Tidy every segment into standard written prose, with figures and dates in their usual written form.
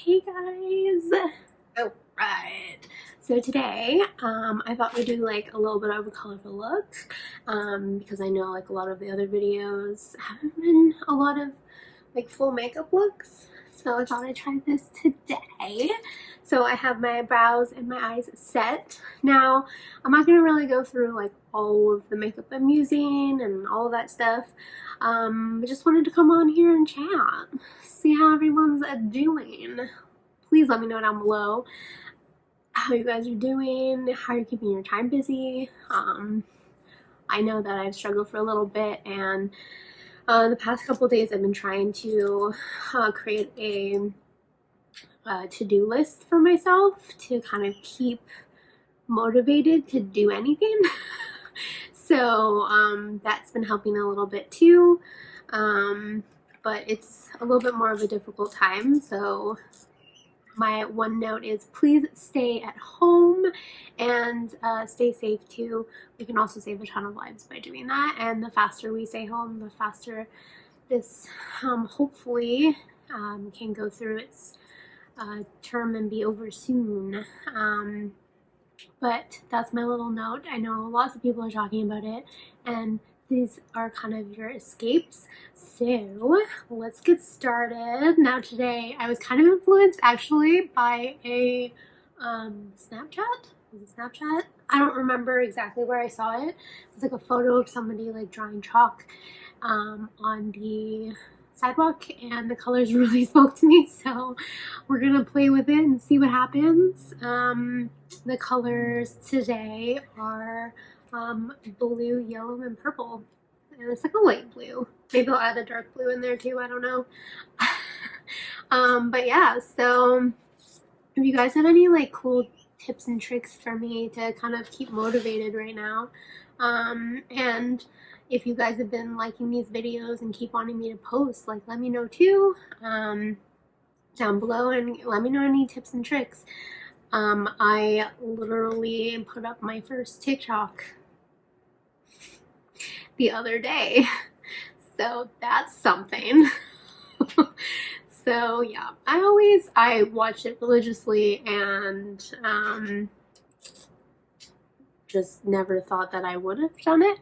Hey guys! Alright, so today I thought we'd do like a little bit of a colorful look because I know like a lot of the other videos haven't been a lot of like full makeup looks, so I thought I'd try this today. So I have my brows and my eyes set. Now I'm not going to really go through like all of the makeup I'm using and all of that stuff. I just wanted to come on here and chat, see how everyone's doing. Please let me know down below how you guys are doing, how you're keeping your time busy. I know that I've struggled for a little bit, and the past couple days I've been trying to create a to-do list for myself to kind of keep motivated to do anything. So that's been helping a little bit too, but it's a little bit more of a difficult time. So my one note is please stay at home and stay safe too. We can also save a ton of lives by doing that, and the faster we stay home, the faster this hopefully can go through its term and be over soon. But that's my little note. I know lots of people are talking about it, and these are kind of your escapes. So let's get started. Now today I was kind of influenced actually by a Snapchat. Was it Snapchat? I don't remember exactly where I saw it. It was like a photo of somebody like drawing chalk on the sidewalk, and the colors really spoke to me, so we're gonna play with it and see what happens. The colors today are blue, yellow, and purple, and it's like a light blue. Maybe I'll add a dark blue in there too, I don't know. But yeah, so if you guys have any like cool tips and tricks for me to kind of keep motivated right now, and if you guys have been liking these videos and keep wanting me to post, like let me know too down below, and let me know any tips and tricks. I literally put up my first TikTok the other day, so that's something. So yeah, I watch it religiously, and just never thought that I would have done it.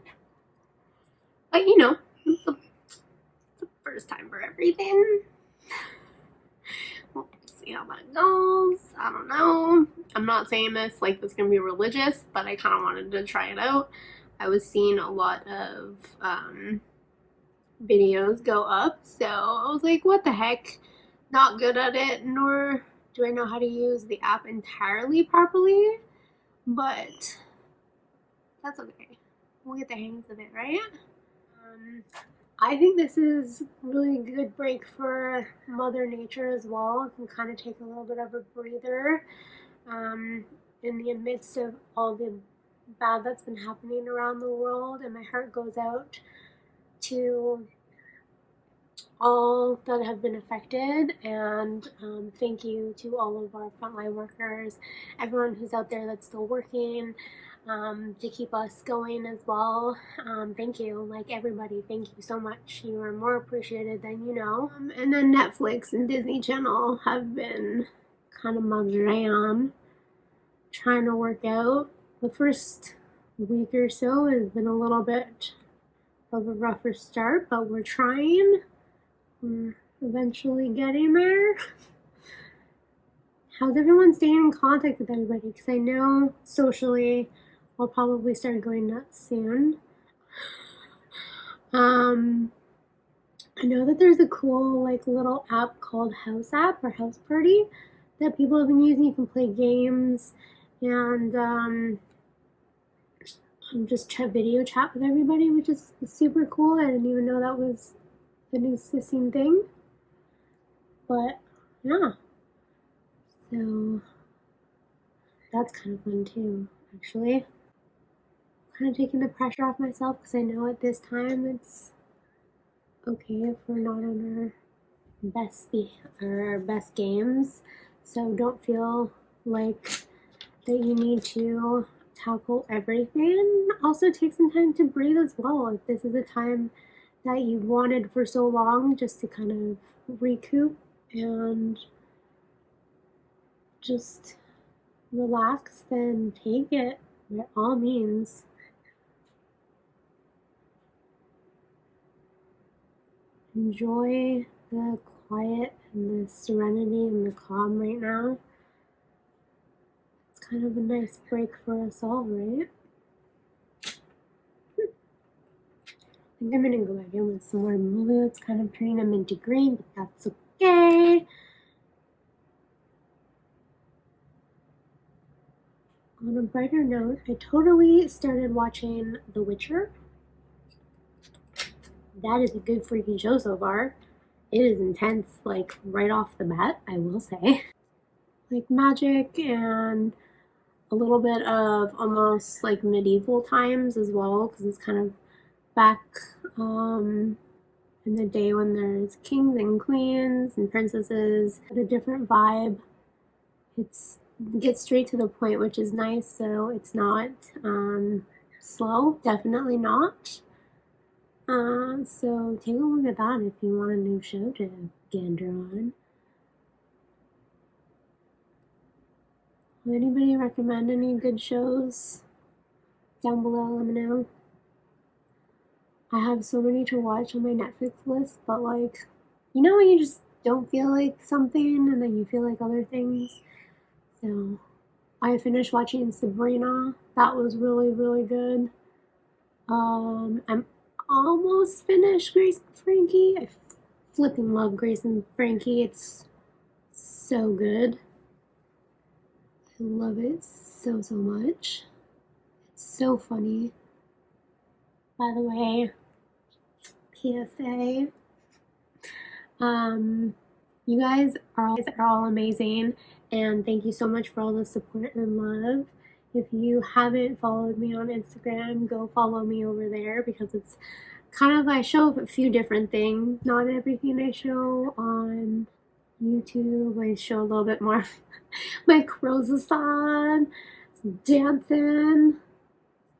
But you know, it's the first time for everything. We'll see how that goes. I don't know. I'm not saying this like this is gonna be religious, but I kind of wanted to try it out. I was seeing a lot of videos go up, so I was like, what the heck? Not good at it, nor do I know how to use the app entirely properly, but that's okay. We'll get the hangs of it, right? I think this is really a good break for Mother Nature as well. It can kind of take a little bit of a breather in the midst of all the bad that's been happening around the world, and my heart goes out to all that have been affected, and thank you to all of our frontline workers, everyone who's out there that's still working to keep us going as well. Thank you, like everybody, thank you so much. You are more appreciated than you know. And then Netflix and Disney Channel have been kind of my jam. Trying to work out. The first week or so has been a little bit of a rougher start, but we're trying. We're eventually getting there. How's everyone staying in contact with everybody? Because I know socially I'll probably start going nuts soon. I know that there's a cool like little app called House App or House Party that people have been using. You can play games and just video chat with everybody, which is super cool. I didn't even know that was an existing thing. But yeah, so that's kind of fun too, actually. Kind of taking the pressure off myself, because I know at this time it's okay if we're not on our best games, so don't feel like that you need to tackle everything. Also take some time to breathe as well. If this is a time that you've wanted for so long, just to kind of recoup and just relax, then take it by all means. Enjoy the quiet and the serenity and the calm right now. It's kind of a nice break for us all, right? I think I'm gonna go back in with some more blue. It's kind of turning them into green, but that's okay. On a brighter note, I totally started watching The Witcher. That is a good freaking show so far. It is intense, like right off the bat, I will say. Like magic and a little bit of almost like medieval times as well, because it's kind of back in the day when there's kings and queens and princesses. But a different vibe. It gets straight to the point, which is nice, so it's not slow, definitely not. So take a look at that if you want a new show to gander on. Would anybody recommend any good shows? Down below, let me know. I have so many to watch on my Netflix list, but like, you know when you just don't feel like something and then you feel like other things? So I finished watching Sabrina. That was really, really good. I'm almost finished Grace and Frankie. I flipping love Grace and Frankie. It's so good. I love it so, so much. It's so funny. By the way, PSA. You guys are all amazing, and thank you so much for all the support and love. If you haven't followed me on Instagram, go follow me over there, because it's kind of, I show a few different things. Not everything I show on YouTube. I show a little bit more my croissant, dancing.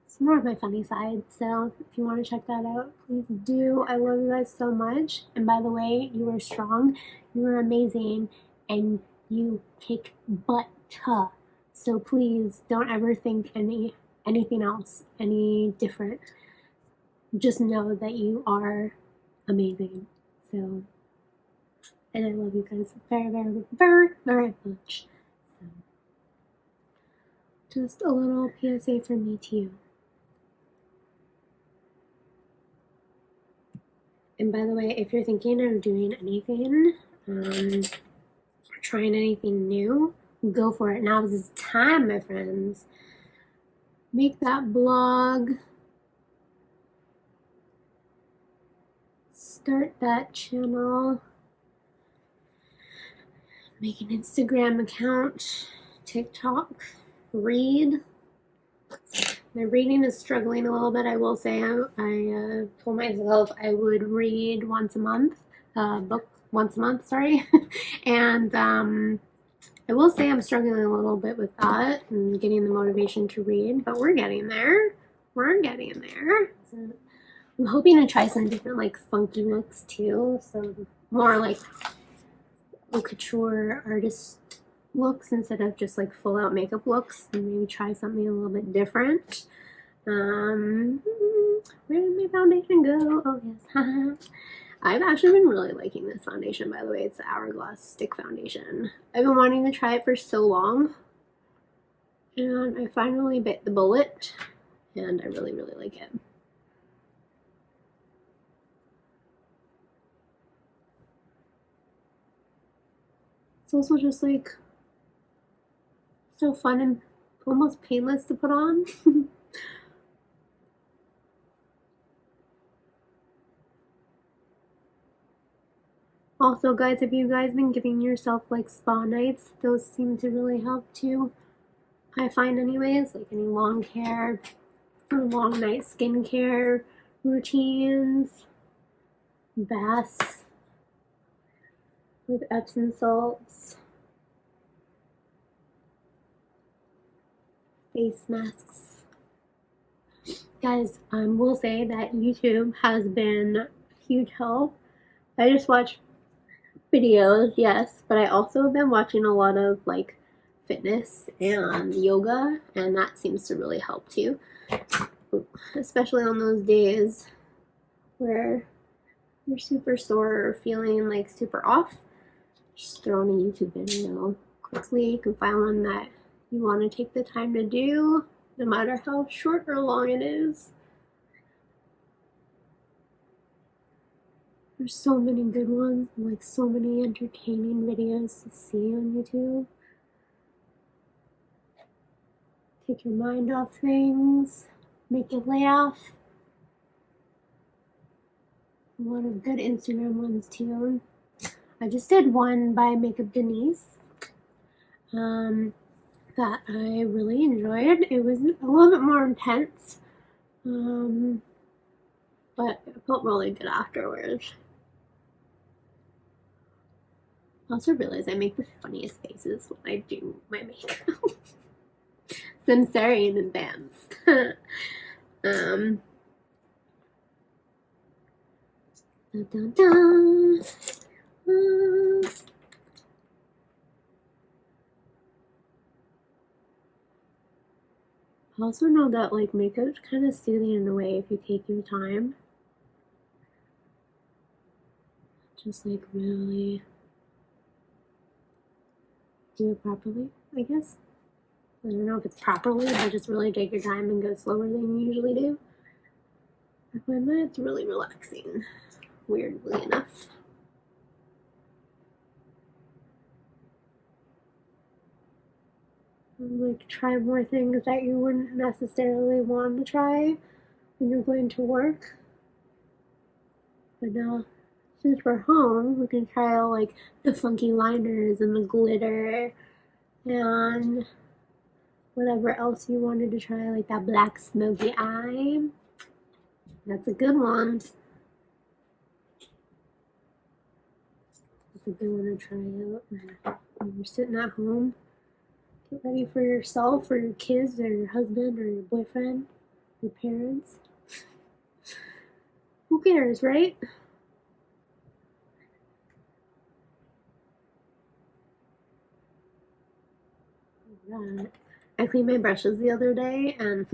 It's more of my funny side, so if you want to check that out, please do. I love you guys so much. And by the way, you are strong, you are amazing, and you kick butt. So please don't ever think anything else, any different. Just know that you are amazing. So, and I love you guys very, very, very, very much. So, just a little PSA from me to you. And by the way, if you're thinking of doing anything, or trying anything new, go for it. Now is the time, my friends. Make that blog. Start that channel. Make an Instagram account. TikTok. Read. My reading is struggling a little bit, I will say. I told myself I would read once a month, book once a month, sorry. And I will say I'm struggling a little bit with that and getting the motivation to read, but we're getting there. We're getting there. So I'm hoping to try some different like funky looks too, so more like haute couture artist looks instead of just like full out makeup looks, and maybe try something a little bit different. Where did my foundation go? Oh yes. I've actually been really liking this foundation, by the way. It's the Hourglass Stick Foundation. I've been wanting to try it for so long, and I finally bit the bullet, and I really, really like it. It's also just like so fun and almost painless to put on. Also, guys, if you guys been giving yourself like spa nights, those seem to really help too. I find anyways, like any long hair or long night skincare routines, baths with Epsom salts, face masks. Guys, I will say that YouTube has been a huge help. I just watch videos, yes, but I also have been watching a lot of like fitness and yoga, and that seems to really help too, especially on those days where you're super sore or feeling like super off. Just throw on a YouTube video quickly. You can find one that you want to take the time to do, no matter how short or long it is. There's so many good ones, and like so many entertaining videos to see on YouTube. Take your mind off things, make you laugh. A lot of good Instagram ones too. I just did one by Makeup Denise that I really enjoyed. It was a little bit more intense, but it felt really good afterwards. I also realized I make the funniest faces when I do my makeup. So I'm sorry in advance. Dun, dun, dun. I also know that like makeup's kind of soothing in a way if you take your time. Just like really do it properly, I guess. I don't know if it's properly, but just really take your time and go slower than you usually do. I find that it's really relaxing, weirdly enough. Like try more things that you wouldn't necessarily want to try when you're going to work. But now, since we're home, we can try out like the funky liners and the glitter and whatever else you wanted to try, like that black smoky eye. That's a good one. That's a good one to try out when you're sitting at home. Get ready for yourself or your kids or your husband or your boyfriend, your parents. Who cares, right? Alright. I cleaned my brushes the other day, and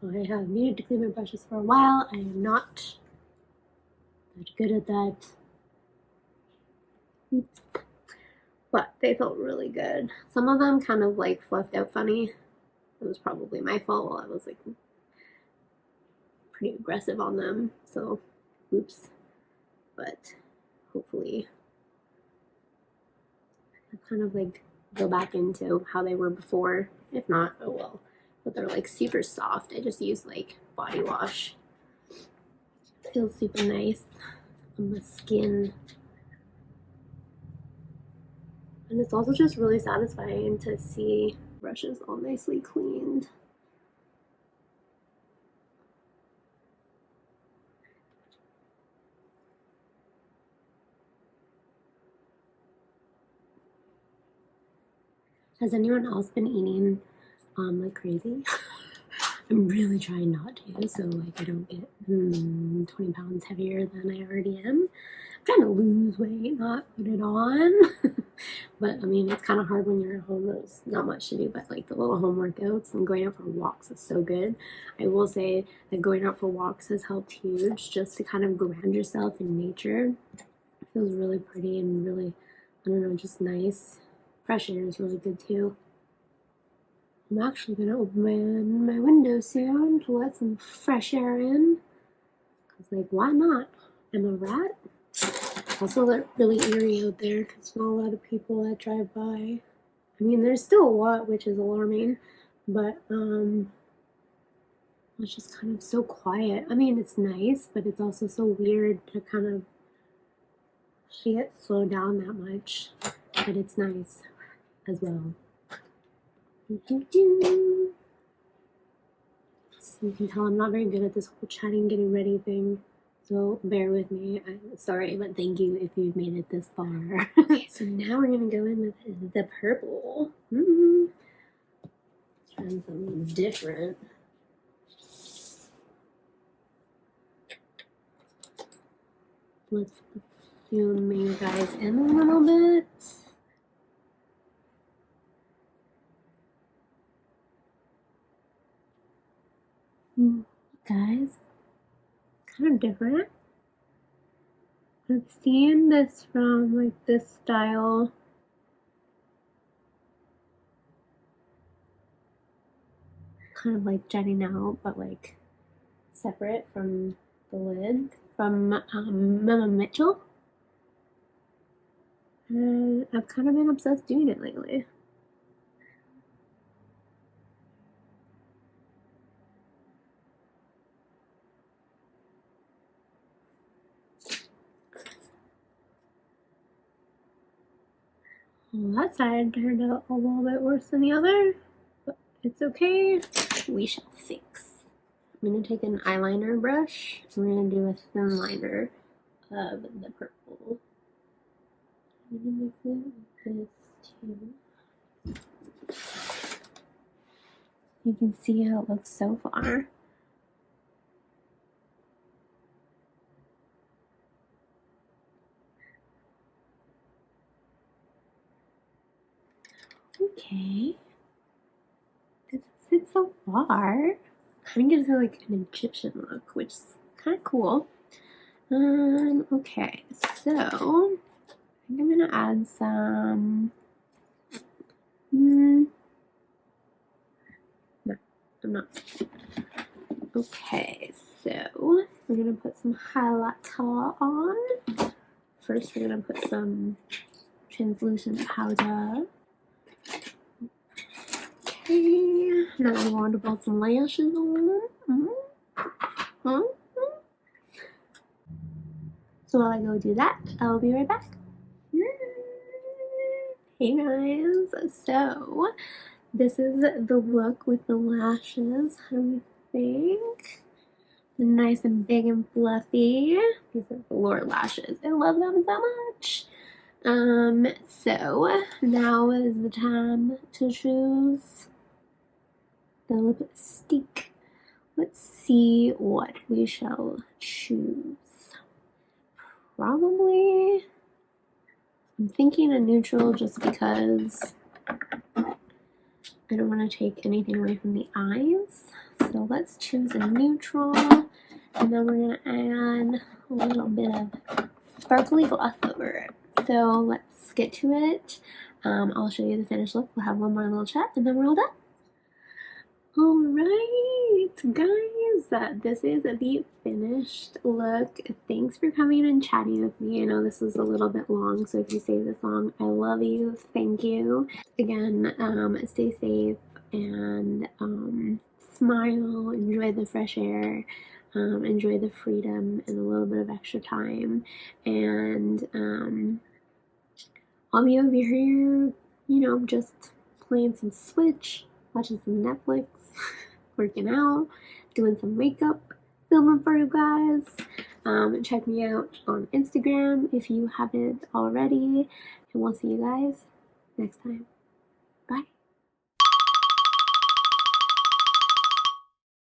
I have needed to clean my brushes for a while. I am not that good at that. Oops. But they felt really good. Some of them kind of like fluffed out funny. It was probably my fault while I was like pretty aggressive on them. So, oops. But hopefully I'll kind of like go back into how they were before. If not, oh well. But they're like super soft. I just use like body wash. It feels super nice on the skin. And it's also just really satisfying to see brushes all nicely cleaned. Has anyone else been eating like crazy? I'm really trying not to, so like I don't get 20 pounds heavier than I already am. I'm trying to lose weight, not put it on. But I mean, it's kind of hard when you're at home. There's not much to do, but like the little home workouts and going out for walks is so good. I will say that going out for walks has helped huge, just to kind of ground yourself in nature. It feels really pretty and really, I don't know, just nice. Fresh air is really good too. I'm actually gonna open my window soon to let some fresh air in. Cause like, why not? I'm a rat. Also really eerie out there because not a lot of people that drive by. I mean, there's still a lot, which is alarming, but it's just kind of so quiet. I mean, it's nice, but it's also so weird to kind of see it slow down that much. But it's nice as well. So you can tell I'm not very good at this whole chatting, getting ready thing. So bear with me. I'm sorry, but thank you if you've made it this far. Okay, so now we're gonna go in with the purple. Trying something different. Let's zoom you guys in a little bit. Ooh, guys, kind of different. I've seen this from like this style. Kind of like jutting out, but like separate from the lid from Mama Mitchell. And I've kind of been obsessed doing it lately. Well, that side turned out a little bit worse than the other, but it's okay. We shall fix. I'm going to take an eyeliner brush. I'm going to do a thin liner of the purple. I'm going to mix it with this too. You can see how it looks so far. Okay. This is it so far. Kind of gives it like an Egyptian look, which is kind of cool. Okay, so I think I'm gonna add some. No, I'm not. Okay, so we're gonna put some highlighter on. First, we're gonna put some translucent powder. Okay, now I'm going to put some lashes on. So while I go do that, I'll be right back. Hey guys, so this is the look with the lashes. How do you think? Nice and big and fluffy. These are velour lashes. I love them so much. So now is the time to choose the lipstick. Let's see what we shall choose. Probably, I'm thinking a neutral just because I don't want to take anything away from the eyes. So let's choose a neutral, and then we're going to add a little bit of sparkly gloss over it. So let's get to it. I'll show you the finished look. We'll have one more little chat, and then we're all done. Alright, guys, this is the finished look. Thanks for coming and chatting with me. I know this was a little bit long, so if you stayed this long, I love you. Thank you. Again, stay safe and smile, enjoy the fresh air, enjoy the freedom and a little bit of extra time. And I'll be over here, just playing some Switch, watching some Netflix, working out, doing some makeup, filming for you guys. Check me out on Instagram if you haven't already, and we'll see you guys next time.